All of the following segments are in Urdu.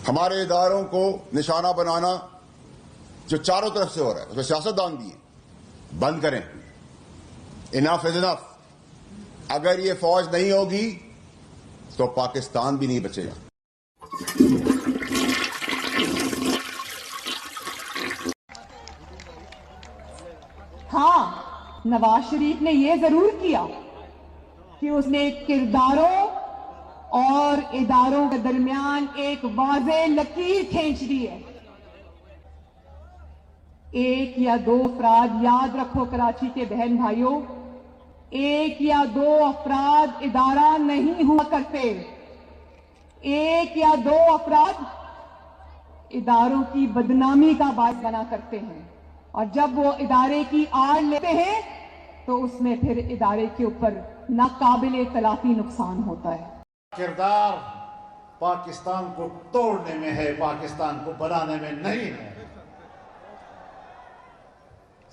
ہمارے اداروں کو نشانہ بنانا جو چاروں طرف سے ہو رہا ہے اس میں سیاستدان بھی ہیں، بند کریں. انف از انف. اگر یہ فوج نہیں ہوگی تو پاکستان بھی نہیں بچے گا. ہاں، نواز شریف نے یہ ضرور کیا کہ اس نے کرداروں اور اداروں کے درمیان ایک واضح لکیر کھینچ دی ہے. ایک یا دو افراد، یاد رکھو کراچی کے بہن بھائیوں، ایک یا دو افراد ادارہ نہیں ہوا کرتے. ایک یا دو افراد اداروں کی بدنامی کا باعث بنا کرتے ہیں، اور جب وہ ادارے کی آڑ لیتے ہیں تو اس میں پھر ادارے کے اوپر ناقابل تلافی نقصان ہوتا ہے. کردار پاکستان کو توڑنے میں ہے، پاکستان کو بنانے میں نہیں ہے.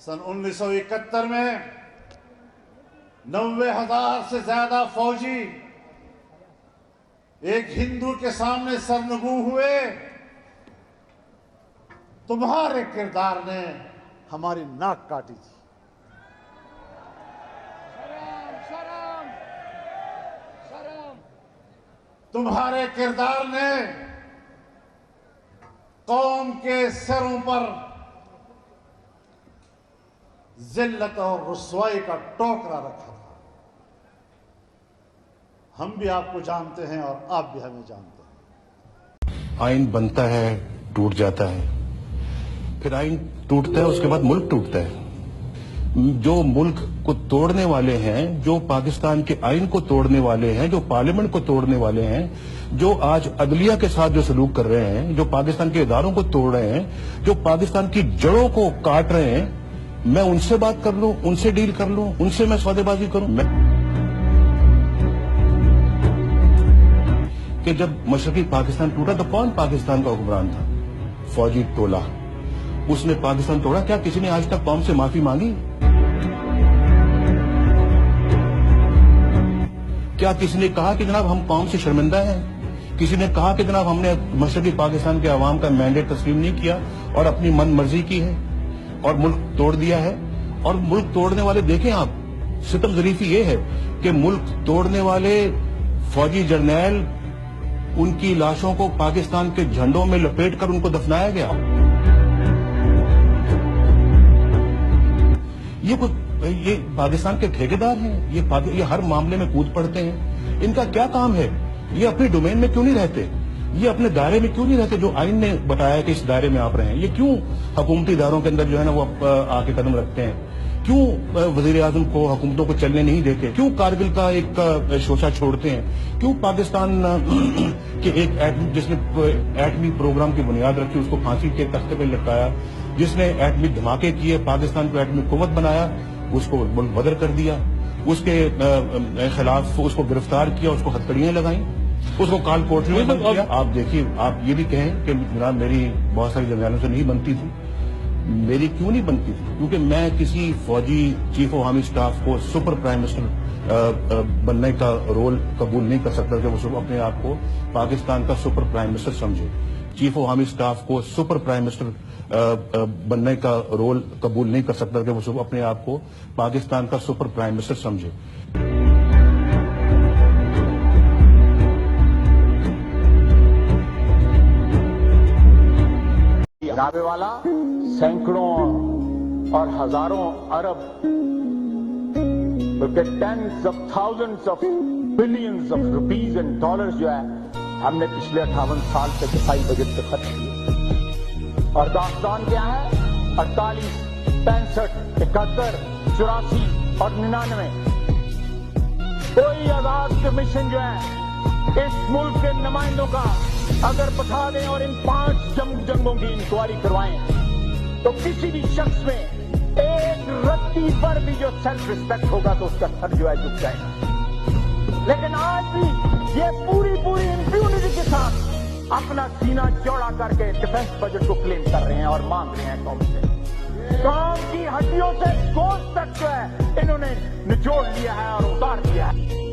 سن 1971 میں 90,000 سے زیادہ فوجی ایک ہندو کے سامنے سرنگوں ہوئے. تمہارے کردار نے ہماری ناک کاٹی تھی. تمہارے کردار نے قوم کے سروں پر ذلت اور رسوائی کا ٹوکرا رکھا تھا. ہم بھی آپ کو جانتے ہیں اور آپ بھی ہمیں جانتے ہیں. آئین بنتا ہے، ٹوٹ جاتا ہے، پھر آئین ٹوٹتا ہے، اس کے بعد ملک ٹوٹتا ہے. جو ملک کو توڑنے والے ہیں، جو پاکستان کے آئین کو توڑنے والے ہیں، جو پارلیمنٹ کو توڑنے والے ہیں، جو آج عدلیہ کے ساتھ جو سلوک کر رہے ہیں، جو پاکستان کے اداروں کو توڑ رہے ہیں، جو پاکستان کی جڑوں کو کاٹ رہے ہیں، میں ان سے بات کر لوں، ان سے ڈیل کر لوں، ان سے میں سودے بازی کروں. کہ جب مشرقی پاکستان ٹوٹا تو کون پاکستان کا حکمران تھا؟ فوجی ٹولہ. اس نے پاکستان توڑا. کیا کسی نے آج تک قوم سے معافی مانگی؟ کیا کسی نے کہا کہ جناب ہم قوم سے شرمندہ ہیں؟ کسی نے کہا کہ جناب ہم نے مشرقی پاکستان کے عوام کا مینڈیٹ تسلیم نہیں کیا اور اپنی من مرضی کی ہے اور ملک توڑ دیا ہے؟ اور ملک توڑنے والے دیکھیں آپ، ستم ظریفی یہ ہے کہ ملک توڑنے والے فوجی جرنیل، ان کی لاشوں کو پاکستان کے جھنڈوں میں لپیٹ کر ان کو دفنایا گیا. یہ پاکستان کے ٹھیکیدار ہیں، یہ ہر معاملے میں کود پڑتے ہیں. ان کا کیا کام ہے؟ یہ اپنے ڈومین میں کیوں نہیں رہتے؟ یہ اپنے دائرے میں کیوں نہیں رہتے جو آئین نے بتایا کہ اس دائرے میں آپ رہیں؟ یہ کیوں حکومتی اداروں کے اندر جو ہے نا وہ آ کے قدم رکھتے ہیں؟ کیوں وزیر اعظم کو، حکومتوں کو چلنے نہیں دیتے؟ کیوں کارگل کا ایک شوشہ چھوڑتے ہیں؟ کیوں پاکستان کے ایک جس نے ایٹمی پروگرام کی بنیاد رکھی اس کو پھانسی کے تختے پہ لٹکایا، جس نے ایٹمی دھماکے کیے، پاکستان کو ایٹمی قوت بنایا، اس کو ملک بدر کر دیا، اس کے خلاف اس کو گرفتار کیا، اس کو ہتھکڑیاں لگائیں، اس کو کال کوٹری میں بند کیا. آپ دیکھیے، آپ یہ بھی کہیں کہ جناب میری بہت ساری جنرلوں سے نہیں بنتی تھی. میری کیوں نہیں بنتی تھی؟ کیونکہ میں کسی فوجی چیف آف آرمی اسٹاف کو سپر پرائم منسٹر بننے کا رول قبول نہیں کر سکتا کہ وہ اپنے آپ کو پاکستان کا سپر پرائم منسٹر سمجھے. چیف آف آرمی اسٹاف کو سپر پرائم منسٹر بننے کا رول قبول نہیں کر سکتا کہ وہ اپنے آپ کو پاکستان کا سپر پرائم منسٹر سمجھے. رابے والا سینکڑوں اور ہزاروں ارب بلکہ tens of thousands of billions of rupees and dollars جو ہے ہم نے پچھلے 58 سال سے دفاعی بجٹ پہ خرچ کیے. اور داستان کیا ہے؟ 48، 65، 71، 84 اور 99. کوئی آزاد کمیشن جو ہے اس ملک کے نمائندوں کا اگر بٹھا دیں اور ان 5 جنگوں کی انکوائری کروائیں تو کسی بھی شخص میں ایک رتی پر بھی جو سیلف ریسپیکٹ ہوگا تو اس کا سر جو ہے جھک جائے گا. لیکن آج بھی یہ پوری امپیونٹی کے ساتھ اپنا سینہ چوڑا کر کے ڈیفنس بجٹ کو کلیم کر رہے ہیں اور مانگ رہے ہیں قوم سے. قوم کی ہڈیوں سے گوشت تک جو ہے انہوں نے نچوڑ لیا ہے اور اتار دیا ہے.